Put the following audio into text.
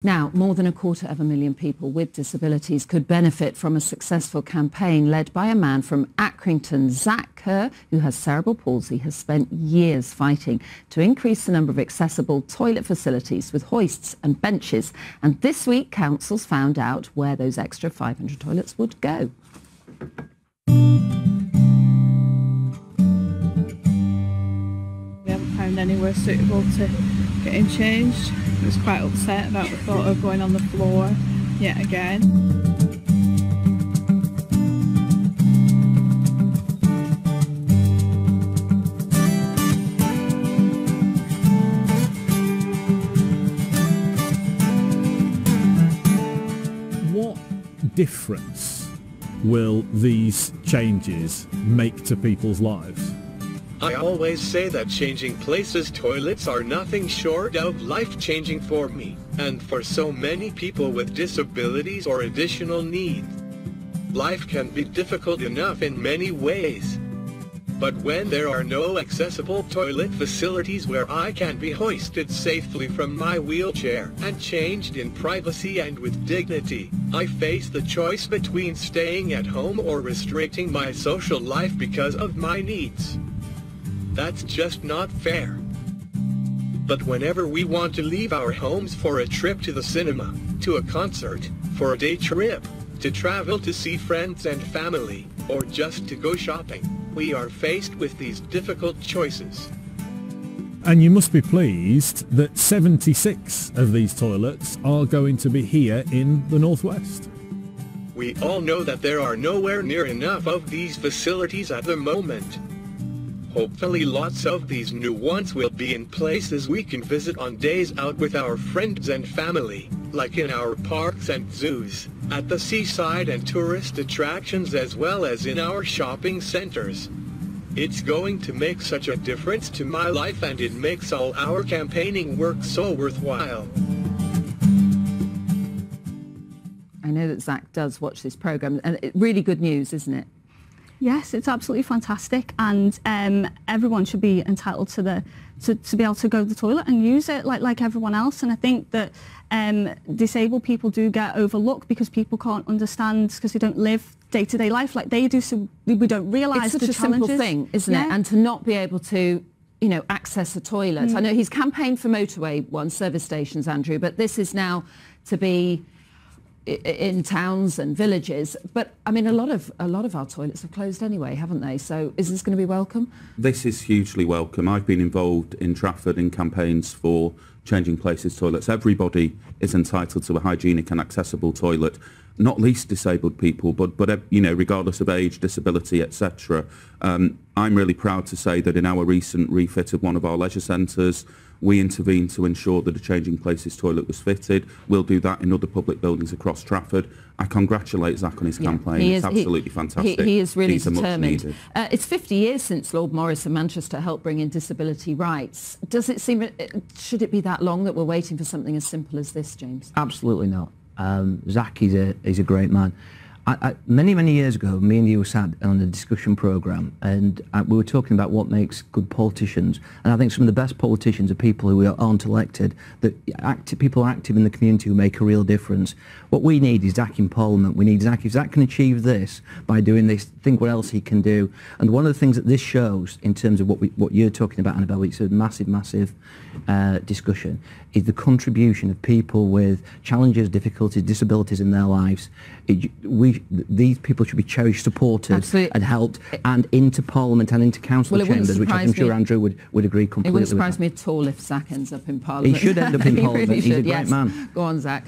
Now, more than 250,000 people with disabilities could benefit from a successful campaign led by a man from Accrington. Zack, Kerr, who has cerebral palsy, has spent years fighting to increase the number of accessible toilet facilities with hoists and benches. And this week, councils found out where those extra 500 toilets would go. We haven't found anywhere suitable to getting changed. I was quite upset about the thought of going on the floor yet again. What difference will these changes make to people's lives? I always say that changing places toilets are nothing short of life-changing for me, and for so many people with disabilities or additional needs. Life can be difficult enough in many ways. But when there are no accessible toilet facilities where I can be hoisted safely from my wheelchair and changed in privacy and with dignity, I face the choice between staying at home or restricting my social life because of my needs. That's just not fair. But whenever we want to leave our homes for a trip to the cinema, to a concert, for a day trip, to travel to see friends and family, or just to go shopping, we are faced with these difficult choices. And you must be pleased that 76 of these toilets are going to be here in the Northwest. We all know that there are nowhere near enough of these facilities at the moment. Hopefully lots of these new ones will be in places we can visit on days out with our friends and family, like in our parks and zoos, at the seaside and tourist attractions, as well as in our shopping centers. It's going to make such a difference to my life, and it makes all our campaigning work so worthwhile. I know that Zack does watch this programme, and really good news, isn't it? Yes, it's absolutely fantastic, and everyone should be entitled to be able to go to the toilet and use it like everyone else. And I think that disabled people do get overlooked because people can't understand, because they don't live day-to-day life like they do, so we don't realise the challenges. It's such a simple thing, isn't it? And to not be able to, you know, access a toilet. I know he's campaigned for motorway service stations, Andrew, but this is now to be in towns and villages. But I mean, a lot of our toilets have closed anyway, haven't they? So is this going to be welcome? This is hugely welcome. I've been involved in Trafford in campaigns for changing places toilets. Everybody is entitled to a hygienic and accessible toilet, not least disabled people, but you know, regardless of age, disability, etc. I'm really proud to say that in our recent refit of one of our leisure centres, we intervened to ensure that a changing places toilet was fitted. We'll do that in other public buildings across Trafford. I congratulate Zack on his campaign. It's absolutely fantastic. He is really determined. It's 50 years since Lord Morris of Manchester helped bring in disability rights. Does it seem, should it be that long that we're waiting for something as simple as this, James? Absolutely not. Zack is a great man. Many years ago, me and you were sat on a discussion programme, and we were talking about what makes good politicians. And I think some of the best politicians are people who aren't elected, people active in the community who make a real difference. What we need is Zack in Parliament. We need Zack. If Zack can achieve this by doing this, think what else he can do. And one of the things that this shows, in terms of what you're talking about, Annabelle, it's a massive discussion, is the contribution of people with challenges, difficulties, disabilities in their lives. These people should be cherished, supported, and helped, and into Parliament and into council chambers, which I'm sure Andrew would agree completely with. It wouldn't surprise me at all if Zack ends up in Parliament. He should end up in Parliament. Really He's a great man. Go on, Zack.